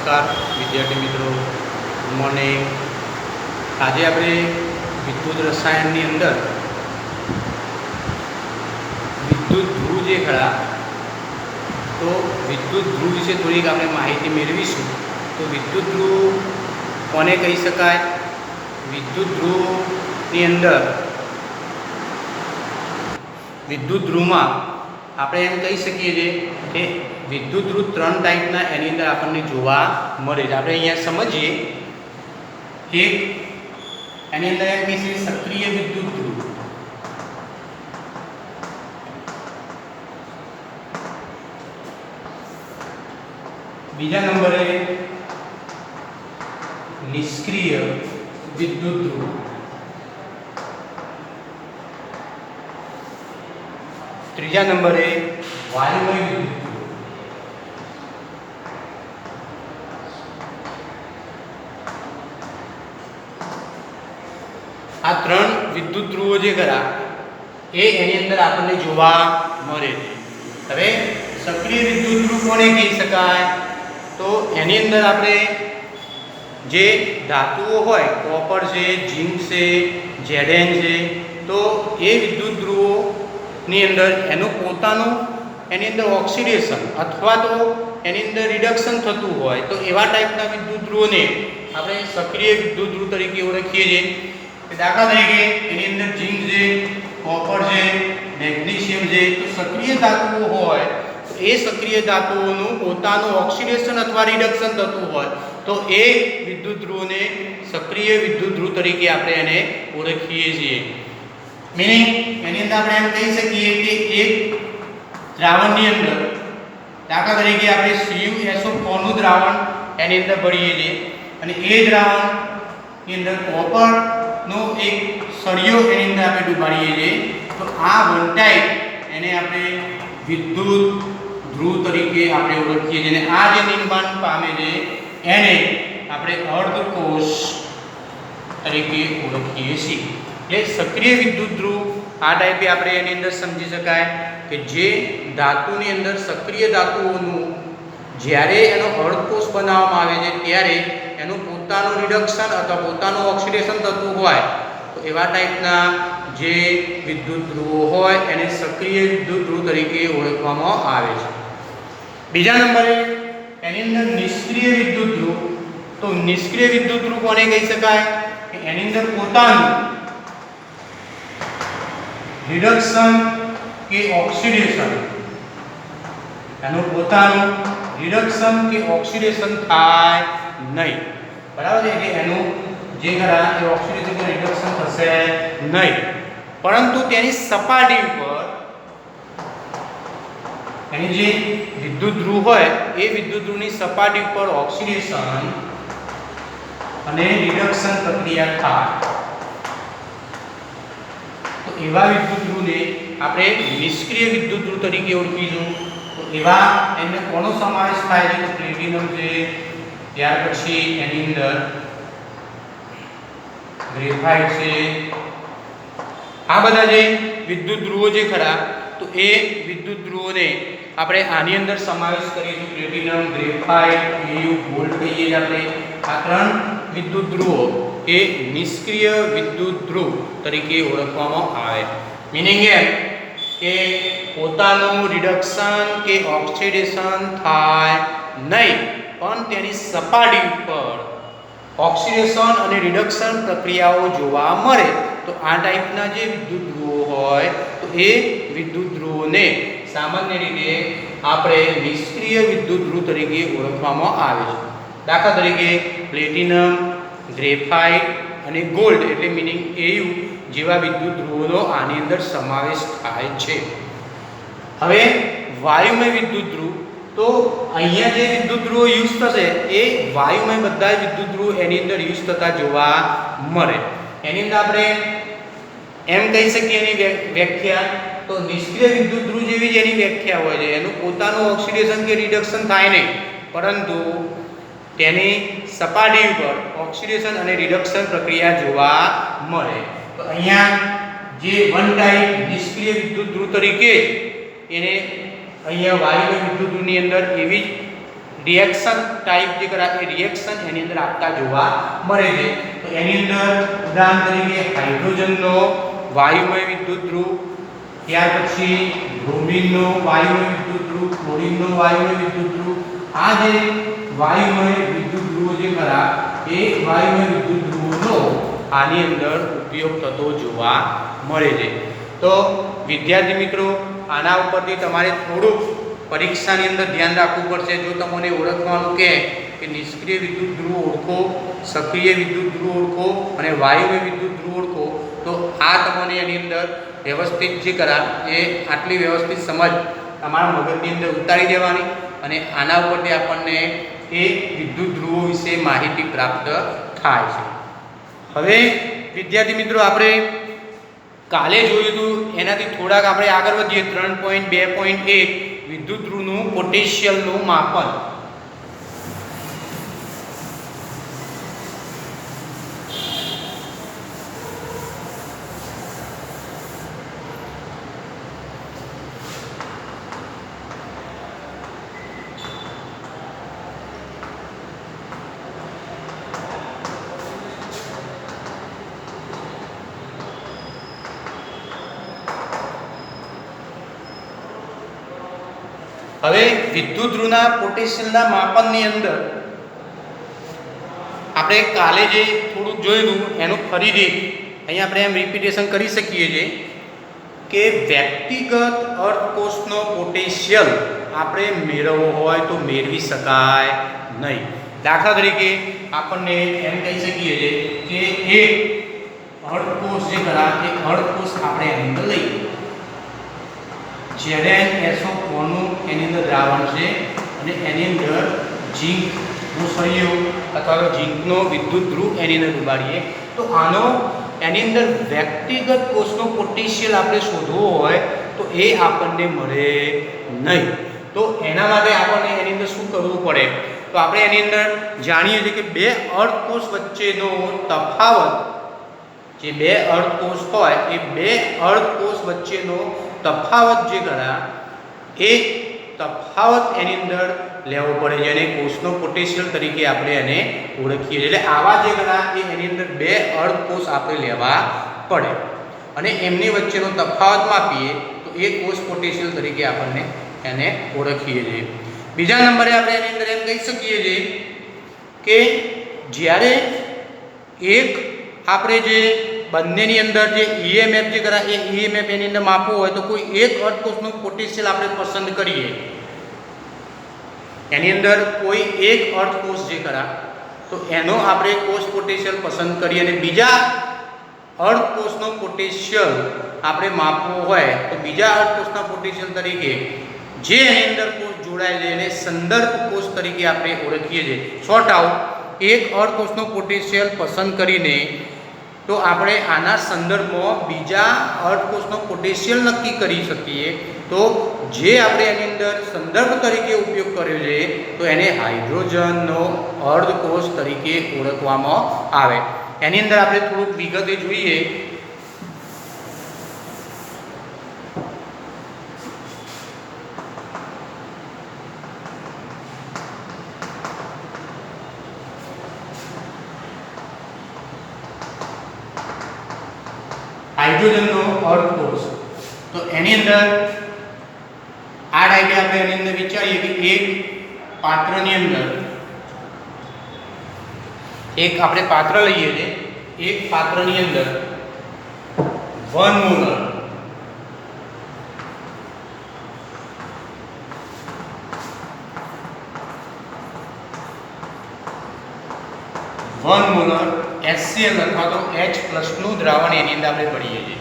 નમસ્કાર વિદ્યાર્થી મિત્રો, ગુડ મોર્નિંગ। આજે આપણે વિદ્યુત રસાયણની અંદર વિદ્યુત ધ્રુવ જે ખરા તો વિદ્યુત ધ્રુવ વિશે થોડીક આપણે માહિતી મેળવીશું। તો વિદ્યુત ધ્રુવ કોને કહી શકાય? વિદ્યુત ધ્રુવની અંદર વિદ્યુત ધ્રુવમાં આપણે એમ કહી શકીએ છીએ કે વિદ્યુત ધ્રુવ ત્રણ ટાઈપના એની અંદર આપણને જોવા મળે છે। આપણે અહીંયા સમજીએ કે એની અંદર એમ કહે છે સક્રિય વિદ્યુત ધ્રુવ, બીજા નંબરે નિષ્ક્રિય વિદ્યુત ધ્રુવ, ત્રીજા નંબરે વાયુમય વિદ્યુત ધ્રુવ। આ ત્રણ વિદ્યુત ધ્રુવો જે ખરા એની અંદર આપણને જોવા મળે છે। હવે સક્રિય વિદ્યુત ધ્રુવ કોને કહી શકાય? તો એની અંદર આપણે જે ધાતુઓ હોય, કોપર છે, ઝીંક છે, ઝેડેન છે, તો એ વિદ્યુત ધ્રુવોની અંદર એનું પોતાનું એની અંદર ઓક્સિડેશન અથવા તો એની અંદર રિડક્શન થતું હોય તો એવા ટાઈપના વિદ્યુત ધ્રુવોને આપણે સક્રિય વિદ્યુત ધ્રુવ તરીકે ઓળખીએ છીએ। દાખલા તરીકે એની અંદર ઝીંક છે, કોપર છે, મેગ્નેશિયમ છે, તો સક્રિય ધાતુઓ હોય તો એ સક્રિય ધાતુઓનું પોતાનું ઓક્સિડેશન અથવા રિડક્શન થતું હોય તો એ વિદ્યુત ધ્રુવોને સક્રિય વિદ્યુત ધ્રુવ તરીકે આપણે એને ઓળખીએ છીએ। મીનિંગ એની અંદર આપણે એમ કહી શકીએ કે એક દ્રાવણની અંદર દાખલા તરીકે આપણે CuSO4 નું દ્રાવણ એની અંદર ભરીએ છીએ અને એ દ્રાવણની અંદર કોપરનો એક સળિયો એની અંદર આપણે ડુબાડીએ છીએ તો આ વન ટાઈપ એને આપણે વિદ્યુત ધ્રુવ તરીકે આપણે ઓળખીએ છીએ। અને આ જે નિર્માણ પામે છે એને આપણે અર્ધકોષ તરીકે ઓળખીએ છીએ। એટલે સક્રિય વિદ્યુત ધ્રુવ આ ટાઈપે આપણે એની અંદર સમજી શકાય કે જે ધાતુની અંદર સક્રિય ધાતુઓનું જ્યારે એનો અર્ધકોષ બનાવવામાં આવે છે ત્યારે એનું પોતાનું રિડક્શન અથવા પોતાનું ઓક્સિડેશન થતું હોય તો એવા ટાઈપના જે વિદ્યુત ધ્રુવો હોય એને સક્રિય વિદ્યુત ધ્રુવ તરીકે ઓળખવામાં આવે છે। બીજા નંબરે એની અંદર નિષ્ક્રિય વિદ્યુત ધ્રુવ, તો નિષ્ક્રિય વિદ્યુત ધ્રુવ કોને કહી શકાય કે એની અંદર પોતાનું રિડક્શન કે ઓક્સિડેશન, એનું પોતાનું રિડક્શન કે ઓક્સિડેશન થાય નહીં, બરાબર છે? એનું જે ખરા એ ઓક્સિડેશન કે રિડક્શન થશે નહીં, પરંતુ તેની સપાટી ઉપર એની જે વિદ્યુત ધ્રુવ હોય એ વિદ્યુત ધ્રુવની સપાટી ઉપર ઓક્સિડેશન અને રિડક્શન પ્રક્રિયા થાય તો એવા વિદ્યુત ધ્રુવને આપણે નિષ્ક્રિય વિદ્યુત ધ્રુવ તરીકે ઓળખીશું। તો એવા એનો કોનો સમાવેશ થાય છે? તો પ્લેટિનમ છે, ત્યાર પછી એની અંદર ગ્રેફાઇટ છે, આ બધા જે વિદ્યુત ધ્રુવો જે ખરા તો એ વિદ્યુત ધ્રુવોને આપણે આની અંદર સમાવેશ કરીશું। પ્લેટિનમ, ગ્રેફાઇટ, Au, ગોલ્ડ કહીએ છીએ આપણે। આ ત્રણ વિદ્યુત ધ્રુવો એ નિષ્ક્રિય વિદ્યુત ધ્રુવ તરીકે ઓળખવામાં આવે। મીનિંગ એમ કે પોતાનું રિડક્શન કે ઓક્સિડેશન થાય નહીં પણ તેની સપાટી ઉપર ઓક્સિડેશન અને રિડક્શન પ્રક્રિયાઓ જોવા મળે તો આ ટાઈપના જે વિદ્યુત ધ્રુવો હોય તો એ વિદ્યુત ધ્રુવોને સામાન્ય રીતે આપણે નિષ્ક્રિય વિદ્યુત ધ્રુવ તરીકે ઓળખવામાં આવે છે। દાખલા તરીકે પ્લેટિનમ, ગ્રેફાઇટ અને ગોલ્ડ એટલે મીનિંગ Au જેવા વિદ્યુત ધ્રુવોનો આની અંદર સમાવેશ થાય છે। હવે વાયુમય વિદ્યુત ધ્રુવ, તો અહીંયા જે વિદ્યુત ધ્રુવો યુઝ થશે એ વાયુમય બધા વિદ્યુત ધ્રુવ એની અંદર યુઝ થતા જોવા મળે। એની અંદર આપણે એમ કહી શકીએ એની વ્યાખ્યા તો નિષ્ક્રિય વિદ્યુત ધ્રુવ જેવી જ એની વ્યાખ્યા હોય છે, એનું પોતાનું ઓક્સિડેશન કે રિડક્શન થાય નહીં પરંતુ તેની સપાટી ઉપર ઓક્સિડેશન અને રિડક્શન પ્રક્રિયા જોવા મળે। તો અહીંયા જે વન ટાઈપ નિષ્ક્રિય વિદ્યુત ધ્રુવ તરીકે એને અહીંયા વાયુમય વિદ્યુત ધ્રુવની અંદર એવી જ રિએક્શન ટાઈપ જે કરા એ રિએક્શન એની અંદર આપતા જોવા મળે છે. તો એની અંદર ઉદાહરણ તરીકે હાઇડ્રોજનનો વાયુમય વિદ્યુત ધ્રુવ, ત્યાર પછી બ્રોમિનનો વાયુમય વિદ્યુત ધ્રુવ, ક્લોરીનનો વાયુમય વિદ્યુત ધ્રુવ, આ જે વાયુમય વિદ્યુત ધ્રુવો જે ખરા એ વાયુમય વિદ્યુત ધ્રુવોનો આની અંદર ઉપયોગ થતો જોવા મળે છે. તો વિદ્યાર્થી મિત્રો, આના ઉપરથી તમારે થોડુંક પરીક્ષાની અંદર ધ્યાન રાખવું પડશે. જો તમને ઓળખવાનું કે નિષ્ક્રિય વિદ્યુત ધ્રુવ ઓળખો, સક્રિય વિદ્યુત ધ્રુવ ઓળખો અને વાયુમય વિદ્યુત ધ્રુવ ઓળખો, તો આ તમને એની અંદર વ્યવસ્થિત જે કરા એ આટલી વ્યવસ્થિત સમજ તમારા મગજની અંદર ઉતારી દેવાની અને આના ઉપરથી આપણને એ વિદ્યુત ધ્રુવો વિશે માહિતી પ્રાપ્ત થાય છે. હવે વિદ્યાર્થી મિત્રો, આપણે કાલે જોયું હતું એનાથી થોડાક આપણે આગળ વધીએ. 3.2.1 વિદ્યુત ધ્રુવનું પોટેન્શિયલનું માપન. હવે વિદ્યુત ધ્રુવના પોટેન્શિયલના માપનની અંદર આપણે કાલે જે થોડુંક જોયું એનું ફરીથી અહીંયા આપણે એમ રિપીટેશન કરી શકીએ છીએ કે વ્યક્તિગત અર્ધકોષનો પોટેન્શિયલ આપણે મેળવવો હોય તો મેળવી શકાય નહીં. દાખલા તરીકે આપણને એમ કહી શકીએ છીએ કે એક અર્ધકોષ જે ખરા એ અર્ધકોષ આપણે એની અંદર લઈએ. ZnSO4 નું એની અંદર દ્રાવણ છે અને એની અંદર ઝીંકનો સળિયો અથવા તો ઝીંકનો વિદ્યુત ધ્રુવ એની અંદર ઉબાડીએ તો આનો એની અંદર વ્યક્તિગત કોષનો પોટેન્શિયલ આપણે શોધવો હોય તો એ આપણને મળે નહીં. તો એના માટે આપણને એની અંદર શું કરવું પડે? તો આપણે એની અંદર જાણીએ છીએ કે બે અર્ધકોષ વચ્ચેનો તફાવત, જે બે અર્ધકોષ હોય એ બે અર્ધકોષ વચ્ચેનો તફાવત જે ખરા એ તફાવત એની અંદર લેવો પડે, જેને કોષનો પોટેન્શિયલ તરીકે આપણે એને ઓળખીએ છીએ. એટલે આવા જે ખરા એ એની અંદર બે અર્ધકોષ આપણે લેવા પડે અને એમની વચ્ચેનો તફાવત માપીએ તો એ કોષ પોટેન્શિયલ તરીકે આપણને એને ઓળખીએ છીએ. બીજા નંબરે આપણે એની અંદર એમ કહી શકીએ છીએ કે જ્યારે એક આપણે જે બંનેની અંદર જે EMF જે કરા એ EMF એની અંદર માપવું હોય તો કોઈ એક અર્ધકોષનું પોટેન્શિયલ આપણે પસંદ કરીએ. એની અંદર કોઈ એક અર્ધકોષ જે કરા તો એનો આપણે કોષ પોટેન્શિયલ પસંદ કરીએ અને બીજા અર્ધકોષનો પોટેન્શિયલ આપણે માપવો હોય તો બીજા અર્ધકોષના પોટેન્શિયલ તરીકે જે એની અંદર કોષ જોડાય છે એને સંદર્ભ કોષ તરીકે આપણે ઓળખીએ છીએ. શોર્ટ આઉટ, એક અર્ધકોષનો પોટેન્શિયલ પસંદ કરીને તો આપણે આના સંદર્ભમાં બીજા અર્ધકોષનો પોટેન્શિયલ નક્કી કરી શકીએ. તો જે આપણે એની અંદર સંદર્ભ તરીકે ઉપયોગ કર્યો છે તો એને હાઇડ્રોજનનો અર્ધકોષ તરીકે ઓળખવામાં આવે. એની અંદર આપણે થોડુંક વિગતે જોઈએ. હાઇડ્રોજનનો અર્ધકોષ, તો એની અંદર આ ડાયાગ્રામ આપણે એની અંદર વિચારીએ કે એક પાત્રની અંદર એક આપણે પાત્ર લઈએ છીએ. એક પાત્રની અંદર 1 મોલર HCl અથવા તો H+ નું દ્રાવણ એની અંદર આપણે ભરીએ છીએ.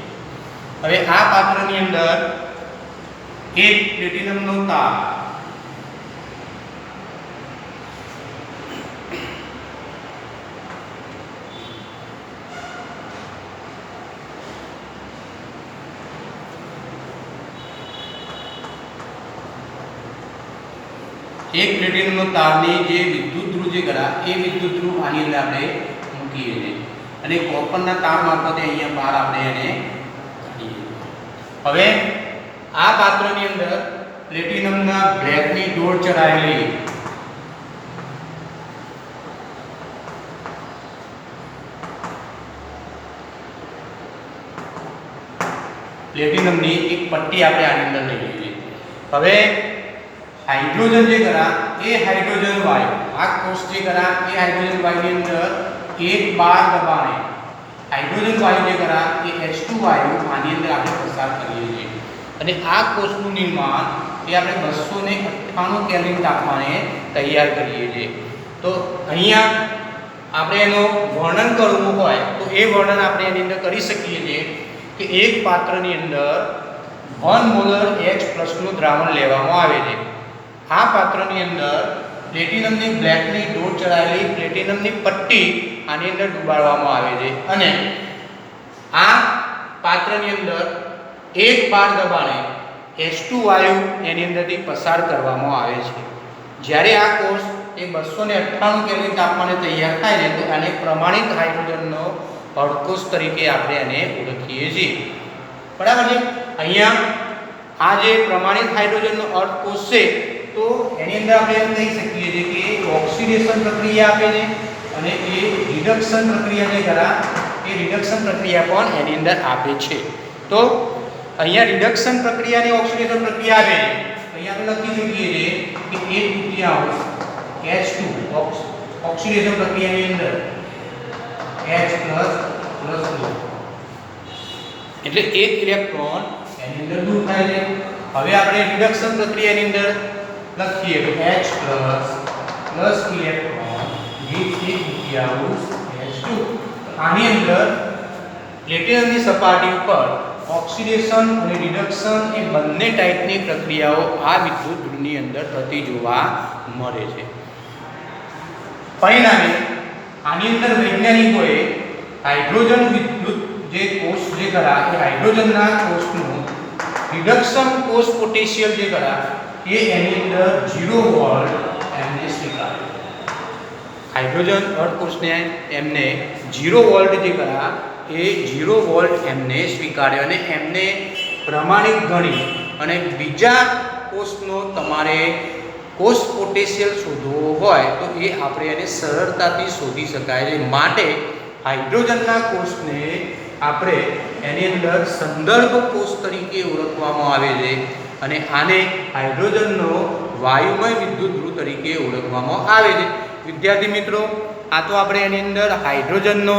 હવે આ પાત્રની અંદર એક પ્લેટિનમનો તાર, એક પ્લેટિનમનો તારની જે વિદ્યુત ધ્રુવ જે કરા એ વિદ્યુત ધ્રુવ આની અંદર આપણે મૂકીએ છીએ અને કોપરના તાર મારફતે અહીંયા બહાર આપણે એને કાઢીએ. હવે આ પાત્રની અંદર પ્લેટિનમના બ્લેકની ડોટ ચડાવેલી પ્લેટિનમની એક પટ્ટી આપણે આની અંદર લઈએ છીએ. હવે હાઇડ્રોજન જે ખરા એ હાઇડ્રોજન વાયુ આ કોષ જે ખરા એ હાઇડ્રોજન વાયુની અંદર એક બાર દબાણે હાઇડ્રોજન વાયુ જે ખરા એ H2 વાયુ આની અંદર આપણે પસાર કરીએ છીએ અને આ કોષનું નિર્માણ એ આપણે 298 કેલ્વિન તાપમાને તૈયાર કરીએ છીએ. તો અહીંયા આપણે એનું વર્ણન કરવું હોય તો એ વર્ણન આપણે એની અંદર કરી શકીએ છીએ કે એક પાત્રની અંદર 1 મોલર H+ નું દ્રાવણ લેવામાં આવે છે. આ પાત્રની અંદર પ્લેટિનમની બ્લેકની ડોટ ચડાયેલી પ્લેટિનમની પટ્ટી આની અંદર ડુબાડવામાં આવે છે અને આ પાત્રની અંદર એક બાર દબાણે H2 વાયુ એની અંદરથી પસાર કરવામાં આવે છે. જ્યારે આ કોષ એ 298 કેલ્વિન તાપમાને તૈયાર થાય છે તો આને પ્રમાણિત હાઇડ્રોજનનો અર્ધકોષ તરીકે આપણે એને ઓળખીએ છીએ. બરાબર છે. અહીંયા આ જે પ્રમાણિત હાઇડ્રોજનનો અર્ધકોષ છે તો એની અંદર આપણે એમ કહી શકીએ છીએ કે ઓક્સિડેશન પ્રક્રિયા આપે છે અને એ રિડક્શન પ્રક્રિયા જે ખરા એ રિડક્શન પ્રક્રિયા પણ એની અંદર આપે છે. તો અહીંયા રિડક્શન પ્રક્રિયા અને ઓક્સિડેશન પ્રક્રિયા આપે છે. અહીંયા આપણે લખી શકીએ છીએ કે 1/2 H2 ઓક્સિડેશન પ્રક્રિયાની અંદર H++ એટલે એક ઇલેક્ટ્રોન એની અંદર દૂર થાય છે. હવે આપણે રિડક્શન પ્રક્રિયાની અંદર લખીએ તો H+ ઇલેક્ટ્રોન દીઠ 1/2 H2. આની અંદર પ્લેટિનમની સપાટી ઉપર ઓક્સિડેશન અને રિડક્શન એ બંને ટાઈપની પ્રક્રિયાઓ આ વિદ્યુત ધ્રુવની અંદર થતી જોવા મળે છે. પરિણામે આની અંદર વૈજ્ઞાનિકોએ હાઇડ્રોજન વિદ્યુત જે કોષ જે ખરા એ હાઇડ્રોજનના કોષનું રિડક્શન કોષ પોટેન્શિયલ જે ખરા એ એની અંદર 0 વોલ્ટ એમને સ્વીકાર્યો. હાઇડ્રોજન અર્ધકોષને એમને 0 વોલ્ટ જે ખરા એ 0 વોલ્ટ એમને સ્વીકાર્યો અને એમને પ્રમાણિત ગણી અને બીજા કોષનો તમારે કોષ પોટેન્શિયલ શોધવો હોય તો એ આપણે એને સરળતાથી શોધી શકાય છે. માટે હાઇડ્રોજનના કોષને આપણે એની અંદર સંદર્ભ કોષ તરીકે ઓળખવામાં આવે છે અને આને હાઇડ્રોજનનો વાયુમય વિદ્યુત ધ્રુવ તરીકે ઓળખવામાં આવે છે. વિદ્યાર્થી મિત્રો, આ તો આપણે એની અંદર હાઇડ્રોજનનો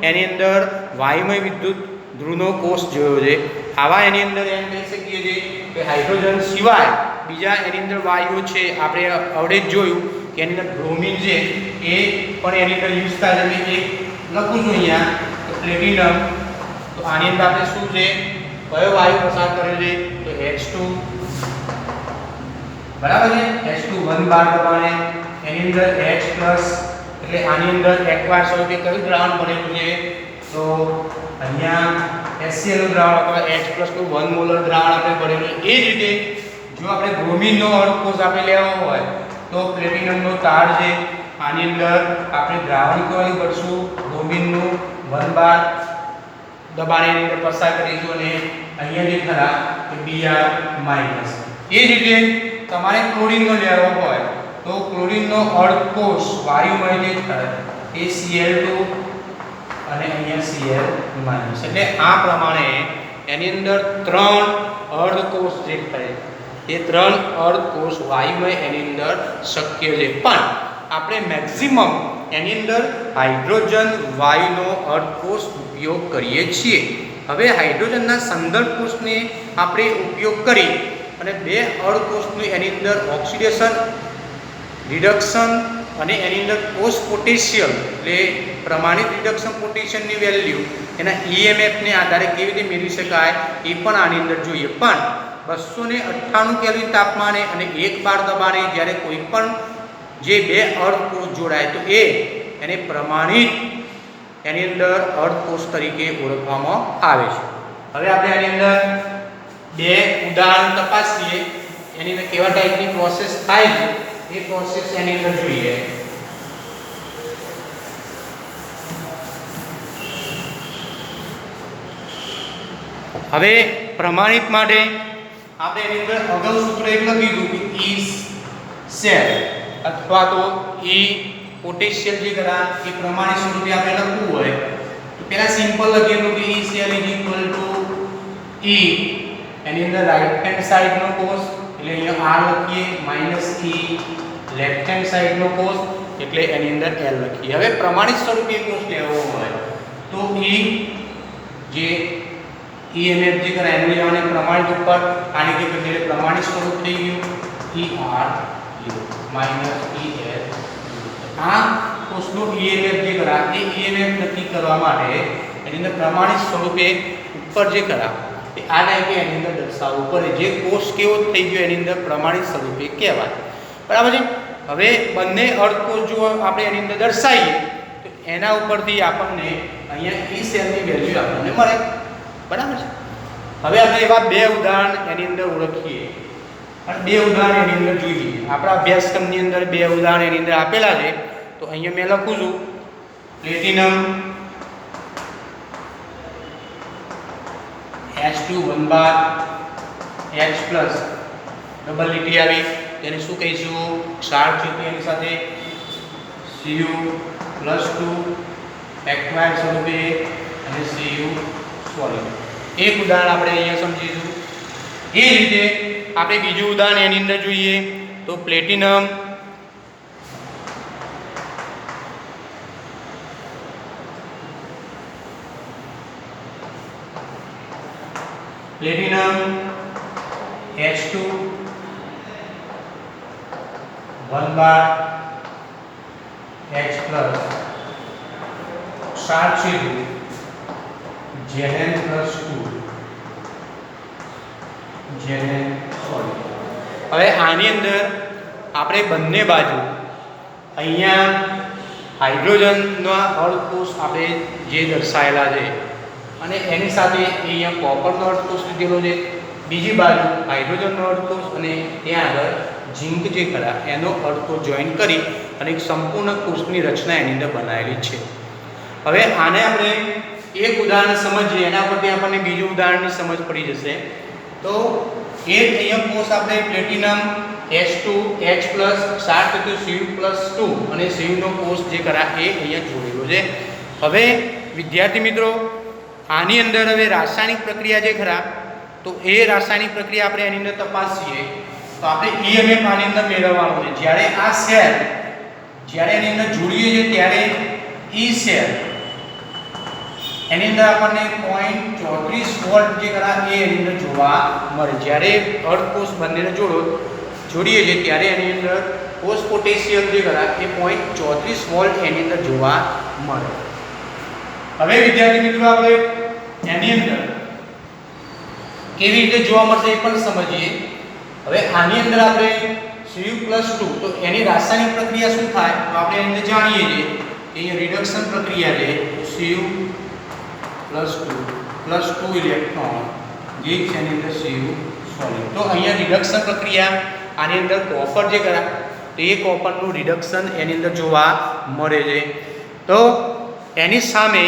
એની અંદર વાયુમય વિદ્યુત ધ્રુવનો કોષ જોયો છે. આવા એની અંદર એમ કહી શકીએ છીએ કે હાઇડ્રોજન સિવાય બીજા એની અંદર વાયુઓ છે. આપણે અવડે જ જોયું કે એની અંદર બ્રોમિન છે એ પણ એની અંદર યુઝ થાય છે. એક લખું છું અહીંયા તો પ્લેટિનમ. તો આની અંદર આપણે શું છે કયો વાયુ પસાર કર્યો છે તો H2 બરાબર છે. H2 1 બાર દબાણે એની અંદર H+ એટલે આની અંદર એક્વાસ હોય કે કયું દ્રાવણ બનેલું છે તો અહીંયા HCl નું દ્રાવણ અથવા H+ નું 1 મોલર દ્રાવણ આપણે બનેલું છે. એ જ રીતે જો આપણે બ્રોમિનનો અર્ધકોષ આપણે લેવો હોય તો પ્લેટિનમનો તાર છે આની અંદર આપણે દ્રાવણ કયું કરશું બ્રોમિનનું 1 બાર દબાણે એની અંદર પસાર કરીશું અને અહીંયા જે ખરા કે Br-. એ જ રીતે તમારે ક્લોરીનનો લેવો હોય તો ક્લોરીનનો અર્ધકોષ વાયુમય જે થાય એ Cl2 અને અહીંયા Cl-. એટલે આ પ્રમાણે એની અંદર 3 અર્ધકોષ જે થાય એ 3 અર્ધકોષ વાયુમય એની અંદર શક્ય છે. પણ આપણે મેક્સિમમ એની અંદર હાઇડ્રોજન વાયુનો અર્ધકોષ ઉપયોગ કરીએ છીએ. હવે હાઇડ્રોજનના સંદર્ભ કોષને આપણે ઉપયોગ કરી અને 2 અર્ધકોષનું એની અંદર ઓક્સિડેશન રિડક્શન અને એની અંદર કોષ પોટેન્શિયલ એટલે પ્રમાણિત રિડક્શન પોટેન્શિયલની વેલ્યુ એના EMFને આધારે કેવી રીતે મેળવી શકાય એ પણ આની અંદર જોઈએ. પણ 298 કેલ્વિન તાપમાને અને 1 બાર દબાણે જ્યારે કોઈ પણ જે 2 અર્ધકોષ જોડાય તો એને પ્રમાણિત એની અંદર અર્ધકોષ તરીકે ઓળખવામાં આવે છે. હવે આપણે આની અંદર 2 ઉદાહરણ તપાસીએ એની અંદર કેવા ટાઈપની પ્રોસેસ થાય છે એ પ્રોસેસ એની અંદર જોઈએ. હવે પ્રમાણિત માટે આપણે એની અંદર અગાઉ સૂત્ર એક લખ્યું કે E સેલ અથવા તો E પોટેન્શિયલ જે ખરા એ પ્રમાણિત સ્વરૂપે આપણે લખવું હોય તો પહેલા સિમ્પલ લખીએ તો E સેલ = E એની અંદર રાઈટ હેન્ડ સાઈડનો કોસ એટલે અહીંયા r લખીએ માઈનસ E લેફ્ટ હેન્ડ સાઈડનો કોસ એટલે એની અંદર l લખીએ. હવે પ્રમાણિત સ્વરૂપે કોસ લેવો હોય તો E જે EMF જે કરે એનું લેવાને પ્રમાણિત ઉપર આની કે એટલે પ્રમાણિત સ્વરૂપ થઈ ગયું ER માઈનસ EL. આ કોસનો EMF જે કરા એ EMF નક્કી કરવા માટે એની અંદર પ્રમાણિત સ્વરૂપે ઉપર જે કરા એ આ ટાઈપે એની અંદર દર્શાવવું પડે. જે કોષ કેવો થઈ ગયો એની અંદર પ્રમાણિત સ્વરૂપે કહેવાય. બરાબર છે. હવે બંને અર્ધકોષ જો આપણે એની અંદર દર્શાવીએ તો એના ઉપરથી આપણને અહીંયા E સેલની વેલ્યુ આપણને મળે. બરાબર છે. હવે આપણે એવા બે ઉદાહરણ એની અંદર ઓળખીએ અને બે ઉદાહરણ એની અંદર જોઈએ. આપણા અભ્યાસક્રમની અંદર બે ઉદાહરણ એની અંદર આપેલા છે. તો અહીંયા મેં લખું છું પ્લેટિનમ H2 1 બાર H પ્લસ ડબલ લીટી આવી તેને શું કહીશું ક્ષાર છે એની સાથે Cu પ્લસ 2 એક્વાયર્ડ સ્વરૂપે અને Cu સોલિડ. એક ઉદાહરણ આપણે અહીંયા સમજીશું. એ રીતે આપણે બીજું ઉદાહરણ એની અંદર જોઈએ તો પ્લેટિનમ H2 1 બાર H પ્લસ ક્ષાર છે Zn પ્લસ 2 Zn સોલિડ. હવે આની અંદર આપણે બંને બાજુ અહીંયા હાઇડ્રોજનના અર્ધકોષ આપણે જે દર્શાવેલા છે અને એની સાથે અહીંયા કોપરનો અર્ધકોષ લીધેલો છે. બીજી બાજુ હાઇડ્રોજનનો અર્ધકોષ અને ત્યાં આગળ ઝિંક જે ખરા એનો અર્ધકોષ જોઈન કરી અને એક સંપૂર્ણ કોષની રચના એની અંદર બનાવેલી છે. હવે આને આપણે એક ઉદાહરણ સમજીએ એના પરથી આપણને બીજું ઉદાહરણની સમજ પડી જશે. તો એક અહીંયા કોષ આપણે પ્લેટિનમ H2 H પ્લસ ક્ષાર થતું Cu પ્લસ 2 અને Cu નો કોષ જે ખરા એ અહીંયા જોડેલો છે. હવે વિદ્યાર્થી મિત્રો આની અંદર હવે રાસાયણિક પ્રક્રિયા જે ખરા તો એ રાસાયણિક પ્રક્રિયા આપણે એની અંદર તપાસીએ તો આપણે EMF આની અંદર મેળવવાનું છે. જ્યારે આ સેલ જ્યારે એની અંદર જોડીએ છીએ ત્યારે E સેલ એની અંદર આપણને 0.34 વોલ્ટ જે ખરા એ એની અંદર જોવા મળે. જ્યારે અર્ધકોષ બંનેને જોડીએ છીએ ત્યારે એની અંદર કોષ પોટેન્શિયલ જે ખરા એ 0.34 વોલ્ટ એની અંદર જોવા મળે. હવે વિદ્યાર્થી મિત્રો આપણે એની અંદર કેવી રીતે જોવા મળશે એ પણ સમજીએ. હવે આની અંદર આપણે Cu પ્લસ 2 તો એની રાસાયણિક પ્રક્રિયા શું થાય તો આપણે એની અંદર જાણીએ છીએ કે અહીંયા રિડક્શન પ્રક્રિયા છે Cu પ્લસ 2 ઇલેક્ટ્રોન જે છે એની અંદર Cu સોલિડ. તો અહીંયા રિડક્શન પ્રક્રિયા આની અંદર કોપર જે કરા તો એ કોપરનું રિડક્શન એની અંદર જોવા મળે છે. તો એની સામે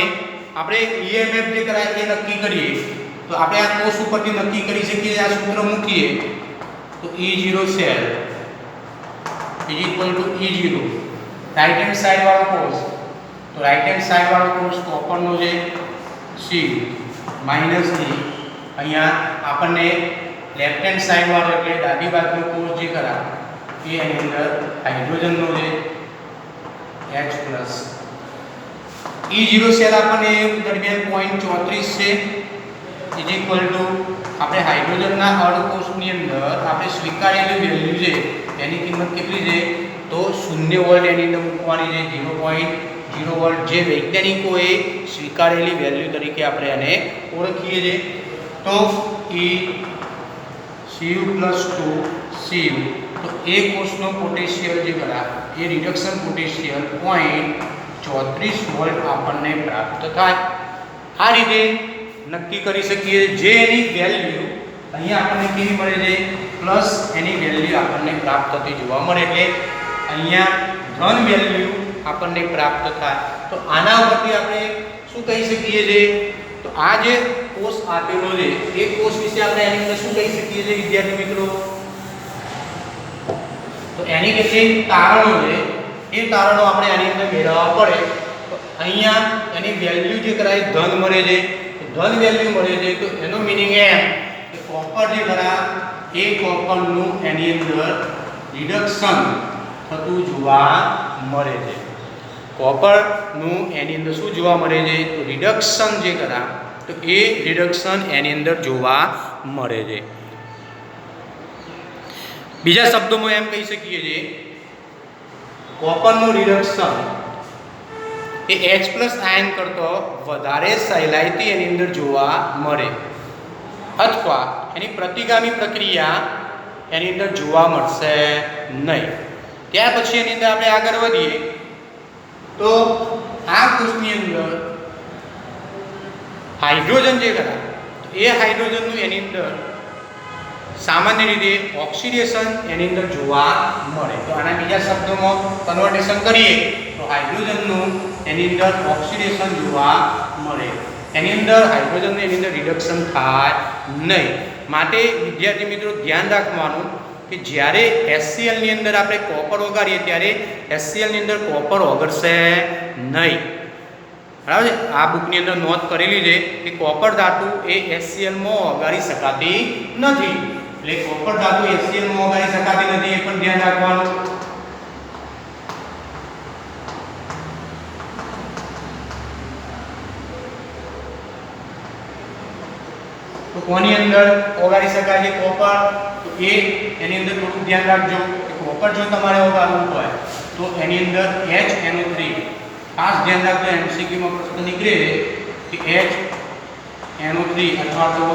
આપણે EMF જે કરાય એ નક્કી કરીએ તો આપણે આ કોષ ઉપરથી નક્કી કરી શકીએ. આ સૂત્ર મૂકીએ તો E0 cell E0 right hand side વાળો કોષ તો રાઈટ હેન્ડ સાઈડ વાળો કોષ કોપરનો છે C માઈનસ E. અહીંયા આપણને લેફ્ટ હેન્ડ સાઈડ વાળો એટલે ડાબી બાજુનો કોષ જે કરા એ એની અંદર હાઇડ્રોજનનો છે H પ્લસ. E0 સેલ આપણને દરમિયાન 0.34 છે ઇઝ ઇક્વલ ટુ આપણે હાઇડ્રોજનના અર્ધકોષની અંદર આપણે સ્વીકારેલી વેલ્યુ છે એની કિંમત કેટલી છે તો 0 વોલ્ટ એની અંદર મૂકવાની છે. 0.0 વોલ્ટ જે વૈજ્ઞાનિકોએ સ્વીકારેલી વેલ્યુ તરીકે આપણે એને ઓળખીએ છીએ. તો Cu પ્લસ 2 Cu તો એ કોષનો પોટેન્શિયલ જે ખરા એ રિડક્શન પોટેન્શિયલ 0.34 વોલ્ટ આપણને પ્રાપ્ત થાય. આ રીતે નક્કી કરી શકીએ. જે એની વેલ્યુ અહીંયા આપણને કેવી મળે છે પ્લસ એની વેલ્યુ આપણને પ્રાપ્ત થતી જોવા મળે. એટલે અહીંયા ધન વેલ્યુ આપણને પ્રાપ્ત થાય. તો આના ઉપરથી આપણે શું કહી શકીએ છીએ તો આ જે કોષ આપેલો છે એ કોષ વિશે આપણે એની અંદર શું કહી શકીએ છીએ વિદ્યાર્થી મિત્રો તો એની કેટલીક તારણો છે એ તારણો આપણે આની અંદર મેળવવા પડે. તો અહીંયા એની વેલ્યુ જે કરાય ધન મળે છે. ધન વેલ્યુ મળે છે તો એનો મિનિંગ એમ કે કોપર જે ખરા એ કોપરનું એની અંદર રિડક્શન થતું જોવા મળે છે. કોપરનું એની અંદર શું જોવા મળે છે તો રિડક્શન જે ખરા તો એ રિડક્શન એની અંદર જોવા મળે છે. બીજા શબ્દોમાં એમ કહી શકીએ છીએ કોપરનું રિડક્શન એ H+ આયન કરતો વધારે સહેલાઈથી એની અંદર જોવા મળે અથવા એની પ્રતિગામી પ્રક્રિયા એની અંદર જોવા મળશે નહીં. ત્યાર પછી એની અંદર આપણે આગળ વધીએ તો આ કોષની અંદર હાઇડ્રોજન જે ખરા એ હાઇડ્રોજનનું એની અંદર સામાન્ય રીતે ઓક્સિડેશન એની અંદર જોવા મળે. તો આના બીજા શબ્દોમાં કન્વર્ટેશન કરીએ તો હાઇડ્રોજનનું એની અંદર ઓક્સિડેશન જોવા મળે. એની અંદર હાઇડ્રોજનનું એની અંદર રિડક્શન થાય નહીં. માટે વિદ્યાર્થી મિત્રો ધ્યાન રાખવાનું કે જ્યારે HCl ની અંદર આપણે કોપર ઓગાળીએ ત્યારે HCl ની અંદર કોપર ઓગળશે નહીં. બરાબર છે. આ બુકની અંદર નોંધ કરેલી છે કે કોપર ધાતુ એ HCl માં ઓગાળી શકાતી નથી. એટલે કોપર ધાતુ HCl માં ઓગાળી શકાતી નથી એ પણ ધ્યાન રાખવાનું. તો કોની અંદર ઓગાળી શકાય છે કોપર તો એ એની અંદર થોડું ધ્યાન રાખજો કે કોપર જો તમારે ઓગાળવું હોય તો એની અંદર HNO3 ખાસ ધ્યાન રાખજો. MCQ માં પ્રશ્ન નીકળે છે કે HNO3 અથવા તો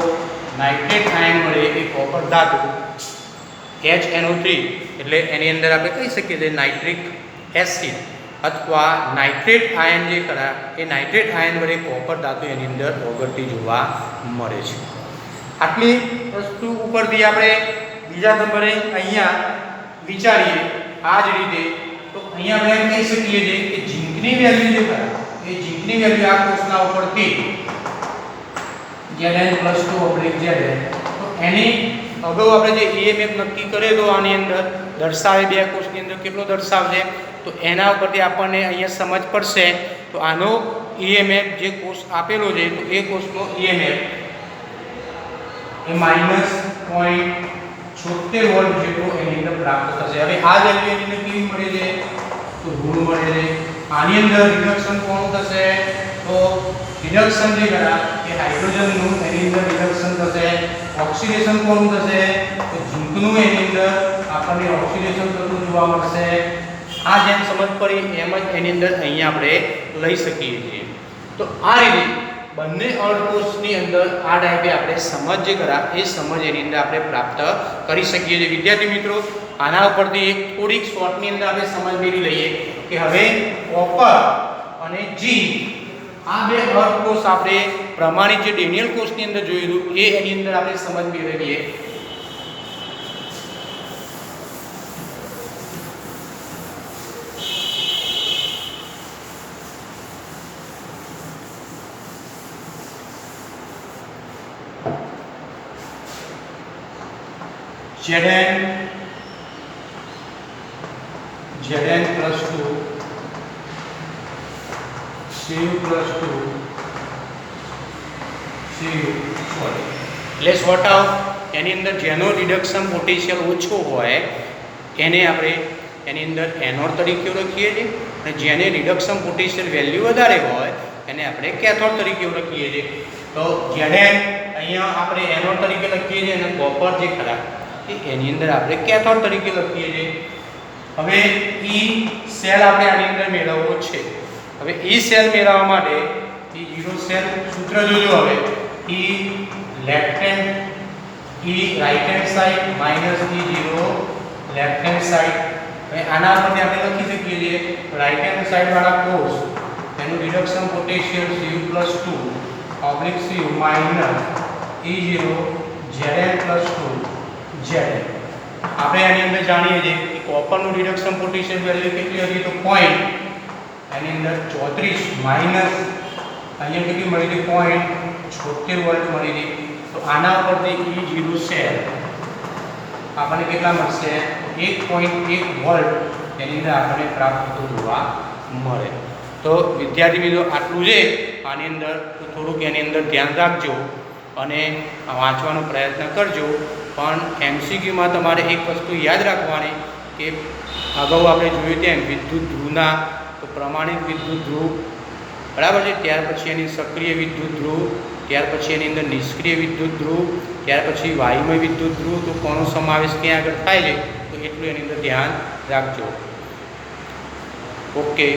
નાઇટ્રેટ આયન વડે એ કોપર ધાતુ HNO3 એટલે એની અંદર આપણે કહી શકીએ કે નાઇટ્રિક એસિડ અથવા નાઇટ્રેટ આયન જે ખરા એ નાઇટ્રેટ આયન વડે કોપર ધાતુ એની અંદર ઓગળતી જોવા મળે છે. આટલી વસ્તુ ઉપરથી આપણે બીજા નંબરે અહીંયા વિચારીએ આ જ રીતે તો અહીંયા આપણે એમ કહી શકીએ છીએ કે ઝીંકની વેલ્યુ જે ખરા એ ઝીંકની વેલ્યુ આ કોષના ઉપરથી Zn+2/Zn તો એની અગાઉ આપણે જે EMF નક્કી કરેલો આની અંદર દર્શાવે બે કોષની અંદર કેટલો દર્શાવશે તો એના ઉપરથી આપણને અહીંયા સમજ પડશે. તો આનો EMF જે કોષ આપેલો છે તો એ કોષનો EMF એ -0.76 વોલ્ટ જેટલો એની અંદર પ્રાપ્ત થશે. હવે આ વેલ્યુ એની અંદર કેવી મળે છે તો ઋણ મળે છે. આની અંદર રિડક્શન કોણ થશે તો રિડક્શન જે ખરા એ હાઇડ્રોજનનું એની અંદર રિડક્શન થશે. ઓક્સિડેશન કોણ થશે તો ઝીંકનું એની અંદર આપણને ઓક્સિડેશન થતું જોવા મળશે. આ જેમ સમજ પડી એમ જ એની અંદર અહીંયા આપણે લઈ શકીએ છીએ. તો આ રીતે બંને અર્ધકોષની અંદર આ ટાઈપે આપણે સમજ જે ખરા એ સમજ એની અંદર આપણે પ્રાપ્ત કરી શકીએ છીએ. વિદ્યાર્થી મિત્રો આના ઉપરથી એક થોડીક શોર્ટની અંદર આપણે સમજ મેળવી લઈએ કે હવે કોપર અને ઝીંક આ બે અર્ધકોષ આપણે પ્રમાણિત જે ડેનિયલ કોષની અંદર જોયેલું એ એની અંદર આપણે સમજ મેળવીએ. Zn+2 Cu+2 એટલે શોર્ટ આઉટ એની અંદર જેનો રિડક્શન પોટેન્શિયલ ઓછો હોય એને આપણે એની અંદર એનોડ તરીકે લખીએ છીએ અને જેને રિડક્શન પોટેન્શિયલ વેલ્યુ વધારે હોય એને આપણે કેથોડ તરીકે લખીએ છીએ. તો Zn અહીંયા આપણે એનોડ તરીકે લખીએ છીએ અને કોપર જે ખરા એની અંદર આપણે કેથોડ તરીકે લખીએ છીએ. હવે E સેલ આપણે આની અંદર મેળવવો છે. હવે E સેલ મેળવવા માટે E0 સેલ સૂત્ર જોજો. હવે E left hand E right hand side -E0 left hand side. હવે આના પરથી આપણે લખી શકીએ છીએ રાઈટ હેન્ડ સાઈડ વાળા કોષ એનું reduction potential Cu+2 Cu -E0 Zn+2 Zn. આપણે આની અંદર જાણીએ છીએ કે કોપરનું રિડક્શન પોટેન્શિયલ વેલ્યુ કેટલી હતી તો પોઈન્ટ એની અંદર 34 માઈનસ અહીંયા કેટલી મળી હતી 0.76 વોલ્ટ મળી હતી. તો આના ઉપરથી E0 સેલ આપણને કેટલા મળશે 1.1 વોલ્ટ એની અંદર આપણને પ્રાપ્ત થતું જોવા મળે. તો વિદ્યાર્થી મિત્રો આટલું છે આની અંદર, તો થોડુંક એની અંદર ધ્યાન રાખજો અને વાંચવાનો પ્રયત્ન કરજો. પણ MCQમાં તમારે એક વસ્તુ યાદ રાખવાની કે અગાઉ આપણે જોયું તેમ વિદ્યુત ધ્રુવના તો પ્રમાણિત વિદ્યુત ધ્રુવ બરાબર છે, ત્યાર પછી એની સક્રિય વિદ્યુત ધ્રુવ, ત્યાર પછી એની અંદર નિષ્ક્રિય વિદ્યુત ધ્રુવ, ત્યાર પછી વાયુમય વિદ્યુત ધ્રુવ, તો કોનો સમાવેશ ક્યાં આગળ થાય છે તો એટલું એની અંદર ધ્યાન રાખજો. ઓકે.